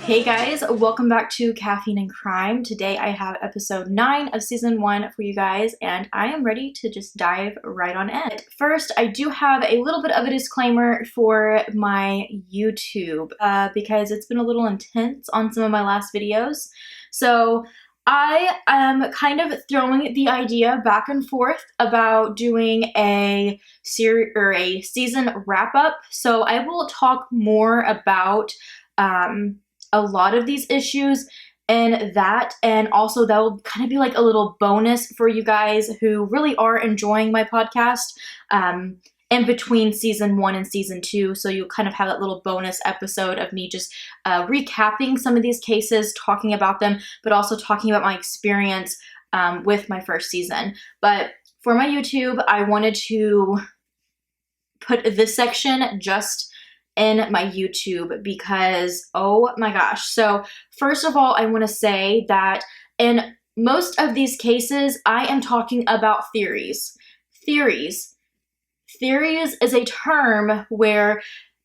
Hey guys, welcome back to Caffeine Crime. Today I have episode 9 of season 1 for you guys, and I am ready to just dive right on in. First, I do have a little bit of a disclaimer for my YouTube because it's been a little intense on some of my last videos. So I am kind of throwing the idea back and forth about doing a series or a season wrap up. So I will talk more about a lot of these issues and that, and also that will kind of be like a little bonus for you guys who really are enjoying my podcast in between season 1 and season 2. So you'll kind of have that little bonus episode of me just recapping some of these cases, talking about them, but also talking about my experience with my first season. But for my YouTube, I wanted to put this section just in my YouTube because, oh my gosh. So first of all, I want to say that in most of these cases, I am talking about theories. Theories is a term where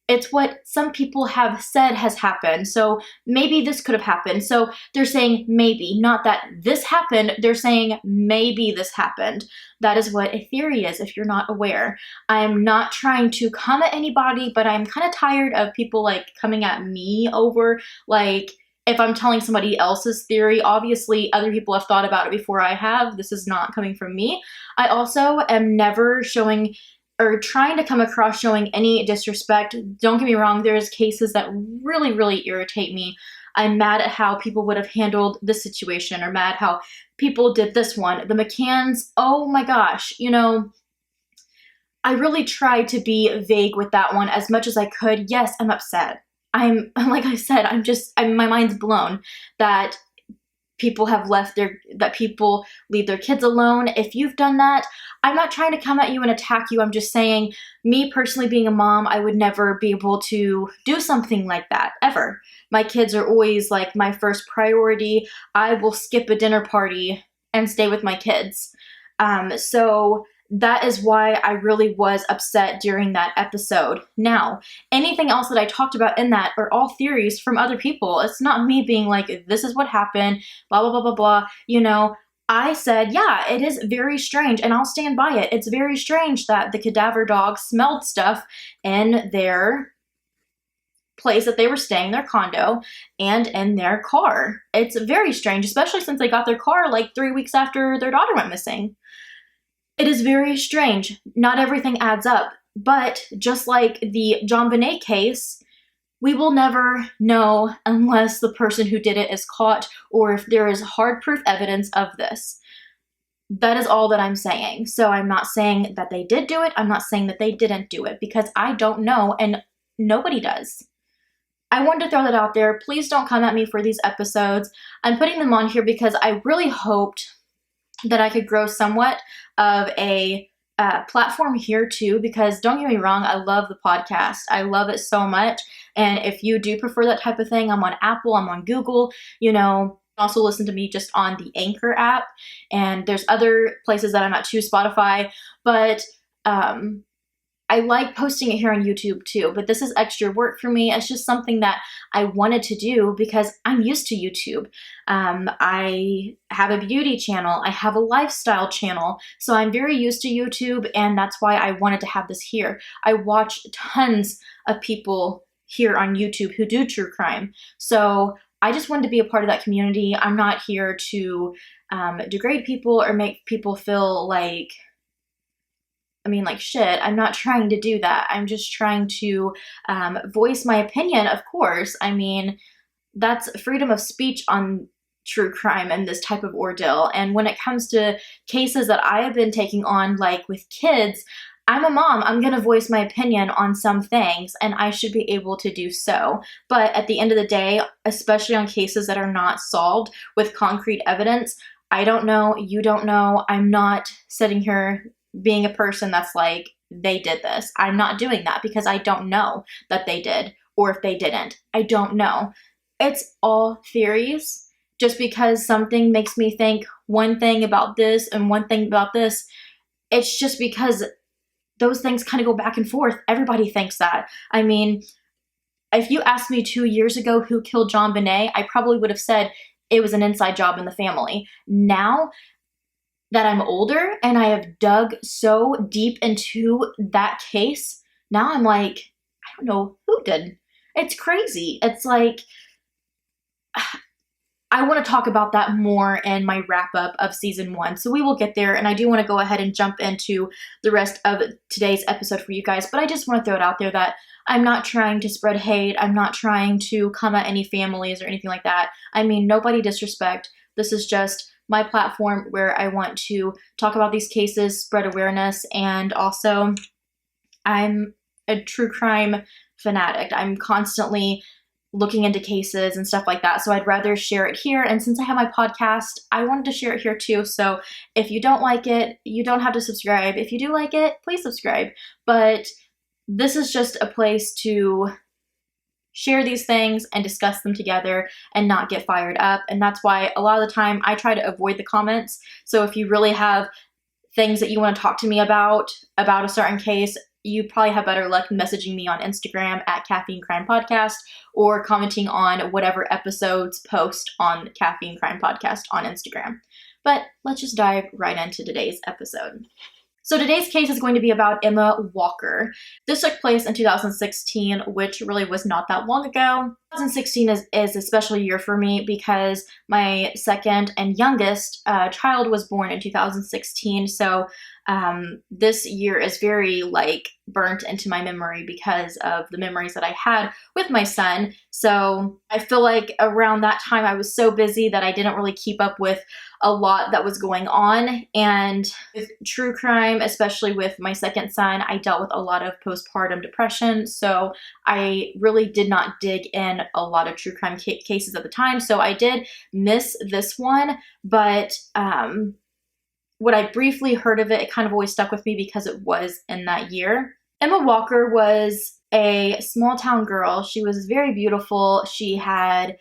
it's what some people have said has happened. So maybe this could have happened. So they're saying maybe, not that this happened. They're saying maybe this happened. That is what a theory is, if you're not aware. I'm not trying to come at anybody, but I'm kind of tired of people like coming at me over like if I'm telling somebody else's theory. Obviously, other people have thought about it before I have. This is not coming from me. I also am never showing or trying to come across showing any disrespect. Don't get me wrong, there's cases that really irritate me. I'm mad at how people would have handled this situation, or mad how people did this one. The McCanns, oh my gosh, you know, I really tried to be vague with that one as much as I could. Yes, I'm upset. Like I said, my mind's blown that people have that people leave their kids alone. If you've done that, I'm not trying to come at you and attack you. I'm just saying, me personally being a mom, I would never be able to do something like that, ever. My kids are always like my first priority. I will skip a dinner party and stay with my kids. So that is why I really was upset during that episode. Now, anything else that I talked about in that are all theories from other people. It's not me being like, this is what happened, blah, blah, blah, blah, blah. You know, I said, yeah, it is very strange, and I'll stand by it. It's very strange that the cadaver dog smelled stuff in their place that they were staying, their condo, and in their car. It's very strange, especially since they got their car like 3 weeks after their daughter went missing. It is very strange. Not everything adds up, but just like the John Bonet case, we will never know unless the person who did it is caught or if there is hard proof evidence of this. That is all that I'm saying. So I'm not saying that they did do it. I'm not saying that they didn't do it because I don't know and nobody does. I wanted to throw that out there. Please don't come at me for these episodes. I'm putting them on here because I really hoped that I could grow somewhat of a platform here too, because don't get me wrong, I love the podcast. I love it so much. And if you do prefer that type of thing, I'm on Apple, I'm on Google, you know, also listen to me just on the Anchor app. And there's other places that I'm not too, Spotify, but I like posting it here on YouTube too, but this is extra work for me. It's just something that I wanted to do because I'm used to YouTube. I have a beauty channel. I have a lifestyle channel. So I'm very used to YouTube, and that's why I wanted to have this here. I watch tons of people here on YouTube who do true crime. So I just wanted to be a part of that community. I'm not here to degrade people or make people feel like, like shit. I'm not trying to do that. I'm just trying to voice my opinion, of course. I mean, that's freedom of speech on true crime and this type of ordeal. And when it comes to cases that I have been taking on, like with kids, I'm a mom. I'm going to voice my opinion on some things, and I should be able to do so. But at the end of the day, especially on cases that are not solved with concrete evidence, I don't know. You don't know. I'm not sitting here being a person that's like, they did this. I'm not doing that because I don't know that they did, or if they didn't. I don't know. It's all theories. Just because something makes me think one thing about this and one thing about this, it's just because those things kind of go back and forth. Everybody thinks that. I mean, If you asked me 2 years ago who killed John Bonet, I probably would have said it was an inside job in the family. Now that I'm older and I have dug so deep into that case, now I'm like, I don't know who did. It's crazy. It's like, I want to talk about that more in my wrap up of season 1. So we will get there, and I do want to go ahead and jump into the rest of today's episode for you guys, but I just want to throw it out there that I'm not trying to spread hate. I'm not trying to come at any families or anything like that. I mean, nobody disrespect. This is just my platform where I want to talk about these cases, spread awareness, and also I'm a true crime fanatic. I'm constantly looking into cases and stuff like that. So I'd rather share it here. And since I have my podcast, I wanted to share it here too. So if you don't like it, you don't have to subscribe. If you do like it, please subscribe. But this is just a place to share these things and discuss them together and not get fired up. And that's why a lot of the time I try to avoid the comments. So if you really have things that you want to talk to me about a certain case, you probably have better luck messaging me on Instagram at Caffeine Crime Podcast or commenting on whatever episodes post on Caffeine Crime Podcast on Instagram. But let's just dive right into today's episode. So today's case is going to be about Emma Walker. This took place in 2016, which really was not that long ago. 2016 is a special year for me because my second and youngest child was born in 2016. So this year is very burnt into my memory because of the memories that I had with my son. So I feel like around that time I was so busy that I didn't really keep up with a lot that was going on. And with true crime, especially with my second son, I dealt with a lot of postpartum depression. So I really did not dig in a lot of true crime cases at the time. So I did miss this one, but what I briefly heard of it kind of always stuck with me because it was in that year. Emma Walker was a small town girl. She was very beautiful. She had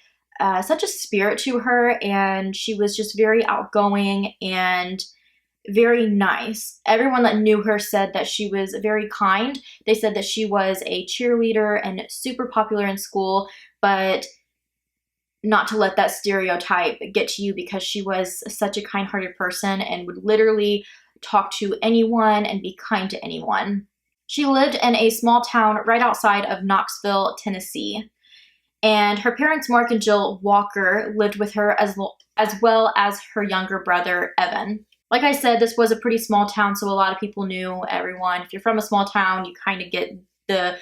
such a spirit to her, and she was just very outgoing and very nice. Everyone that knew her said that she was very kind. They said that she was a cheerleader and super popular in school, but not to let that stereotype get to you because she was such a kind-hearted person and would literally talk to anyone and be kind to anyone. She lived in a small town right outside of Knoxville, Tennessee. And her parents, Mark and Jill Walker, lived with her as well as her younger brother, Evan. Like I said, this was a pretty small town, so a lot of people knew everyone. If you're from a small town, you kind of get the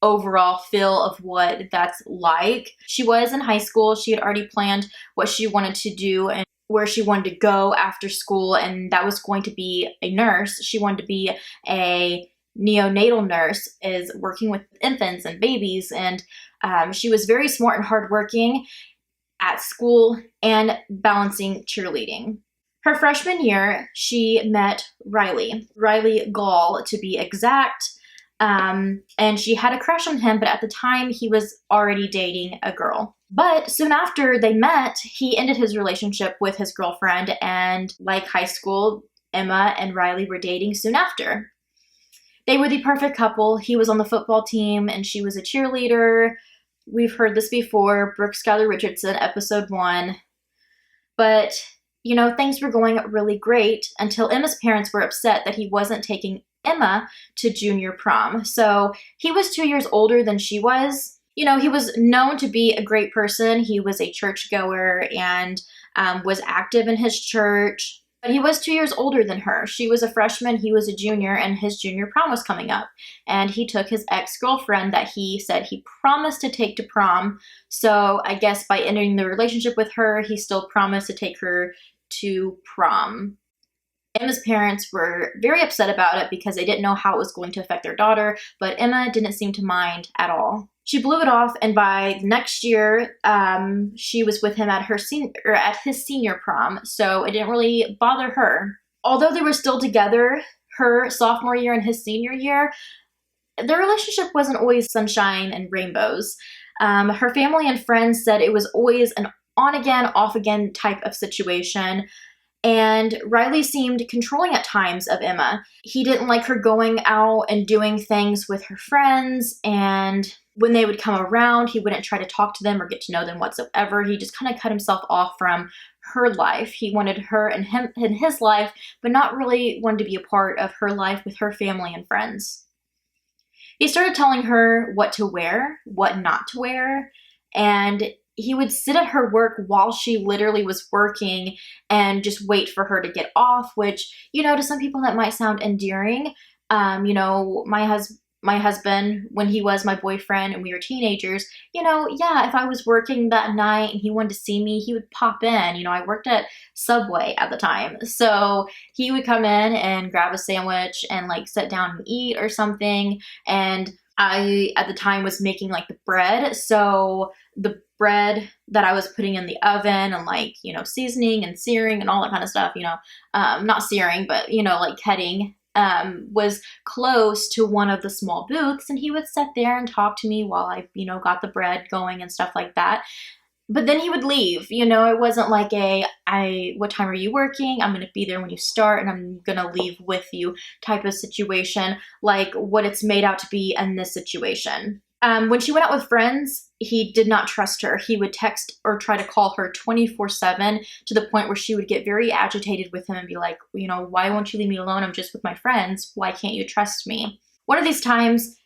overall feel of what that's like. She was in high school. She had already planned what she wanted to do and where she wanted to go after school, and that was going to be a nurse. She wanted to be a neonatal nurse, is working with infants and babies, and she was very smart and hardworking at school and balancing cheerleading. Her freshman year, she met Riley Gall to be exact, and she had a crush on him, but at the time he was already dating a girl. But soon after they met, he ended his relationship with his girlfriend, and like high school, Emma and Riley were dating soon after. They were the perfect couple. He was on the football team and she was a cheerleader. We've heard this before, Brooke Skylar Richardson, episode 1. But, things were going really great until Emma's parents were upset that he wasn't taking Emma to junior prom. So he was 2 years older than she was. He was known to be a great person. He was a churchgoer and was active in his church. But he was 2 years older than her. She was a freshman, he was a junior, and his junior prom was coming up. And he took his ex-girlfriend that he said he promised to take to prom. So I guess by ending the relationship with her, he still promised to take her to prom. Emma's parents were very upset about it because they didn't know how it was going to affect their daughter, but Emma didn't seem to mind at all. She blew it off, and by next year, she was with him at his senior prom, so it didn't really bother her. Although they were still together, her sophomore year and his senior year, their relationship wasn't always sunshine and rainbows. Her family and friends said it was always an on-again, off-again type of situation. And Riley seemed controlling at times of Emma. He didn't like her going out and doing things with her friends, and when they would come around, he wouldn't try to talk to them or get to know them whatsoever. He just kind of cut himself off from her life. He wanted her and him in his life, but not really wanted to be a part of her life with her family and friends. He started telling her what to wear, what not to wear, and he would sit at her work while she literally was working and just wait for her to get off, which, you know, to some people that might sound endearing. You know, my husband, when he was my boyfriend and we were teenagers, you know, yeah, if I was working that night and he wanted to see me, he would pop in. You know, I worked at Subway at the time. So he would come in and grab a sandwich and like sit down and eat or something. And I, at the time, was making like the bread. So the bread that I was putting in the oven and like, you know, seasoning and searing and all that kind of stuff, you know, not searing, but, you know, like cutting, was close to one of the small booths, and he would sit there and talk to me while I, you know, got the bread going and stuff like that. But then he would leave. You know, it wasn't like what time are you working? I'm going to be there when you start and I'm going to leave with you type of situation, like what it's made out to be in this situation. When she went out with friends, he did not trust her. He would text or try to call her 24/7 to the point where she would get very agitated with him and be like, you know, why won't you leave me alone? I'm just with my friends. Why can't you trust me? One of these times,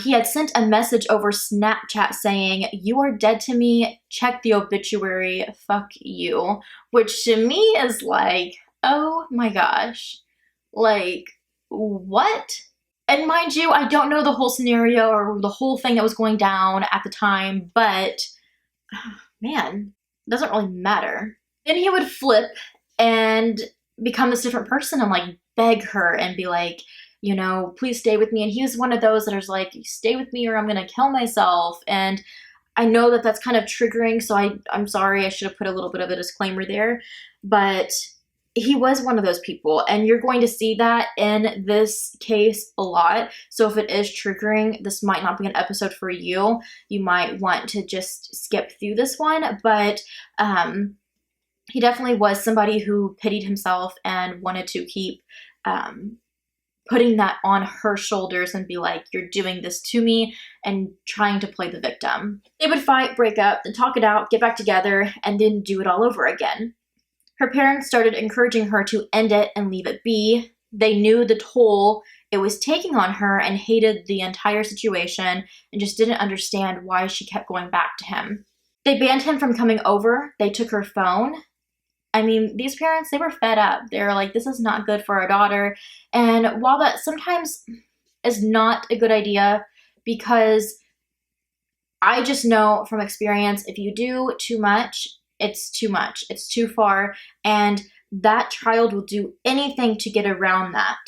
he had sent a message over Snapchat saying, "You are dead to me. Check the obituary. Fuck you." Which to me is like, oh my gosh. Like, what? And mind you, I don't know the whole scenario or the whole thing that was going down at the time, but man, it doesn't really matter. Then he would flip and become this different person and like beg her and be like, you know, please stay with me. And he was one of those that is like, stay with me or I'm going to kill myself. And I know that that's kind of triggering, so I'm sorry, I should have put a little bit of a disclaimer there, but he was one of those people, and you're going to see that in this case a lot. So if it is triggering, this might not be an episode for you. You might want to just skip through this one, but he definitely was somebody who pitied himself and wanted to keep putting that on her shoulders and be like, you're doing this to me, and trying to play the victim. They would fight, break up, then talk it out, get back together, and then do it all over again. Her parents started encouraging her to end it and leave it be. They knew the toll it was taking on her and hated the entire situation and just didn't understand why she kept going back to him. They banned him from coming over. They took her phone. I mean, these parents, they were fed up. They were like, this is not good for our daughter. And while that sometimes is not a good idea, because I just know from experience, if you do too much, it's too much. It's too far. And that child will do anything to get around that.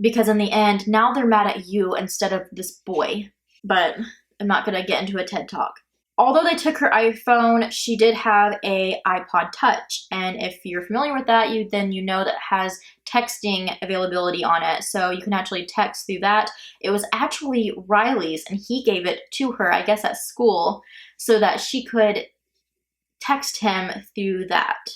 Because in the end, now they're mad at you instead of this boy. But I'm not going to get into a TED Talk. Although they took her iPhone, she did have a iPod Touch. And if you're familiar with that, then you know that it has texting availability on it. So you can actually text through that. It was actually Riley's, and he gave it to her, I guess at school, so that she could text him through that.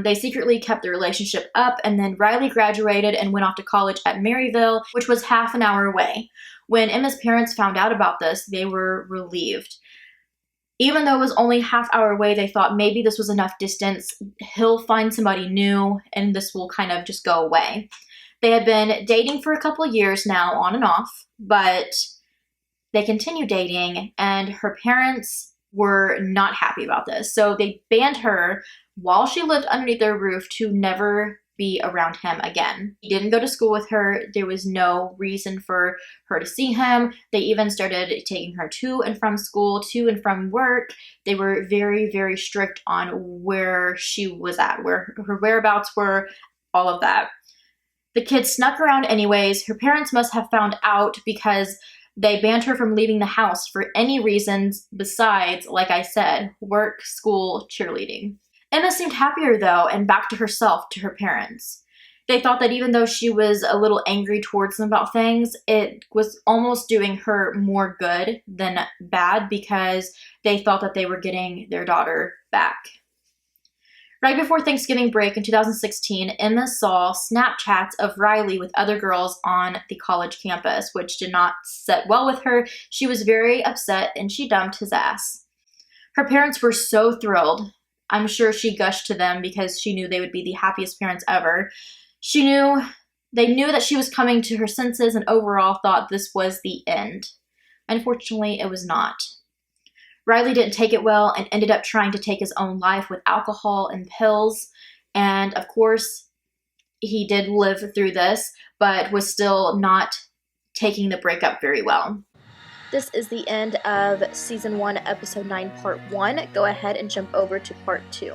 They secretly kept the relationship up, and then Riley graduated and went off to college at Maryville, which was half an hour away. When Emma's parents found out about this, they were relieved. Even though it was only half hour away, they thought maybe this was enough distance. He'll find somebody new and this will kind of just go away. They had been dating for a couple of years now, on and off, but they continued dating, and her parents were not happy about this. So they banned her while she lived underneath their roof to never be around him again. He didn't go to school with her. There was no reason for her to see him. They even started taking her to and from school, to and from work. They were very, very strict on where she was at, where her whereabouts were, all of that. The kids snuck around anyways. Her parents must have found out because they banned her from leaving the house for any reasons besides, like I said, work, school, cheerleading. Emma seemed happier though, and back to herself, to her parents. They thought that even though she was a little angry towards them about things, it was almost doing her more good than bad, because they thought that they were getting their daughter back. Right before Thanksgiving break in 2016, Emma saw Snapchats of Riley with other girls on the college campus, which did not sit well with her. She was very upset and she dumped his ass. Her parents were so thrilled. I'm sure she gushed to them because she knew they would be the happiest parents ever. They knew that she was coming to her senses and overall thought this was the end. Unfortunately, it was not. Riley didn't take it well and ended up trying to take his own life with alcohol and pills. And of course, he did live through this, but was still not taking the breakup very well. This is the end of Season 1, Episode 9, Part 1. Go ahead and jump over to Part 2.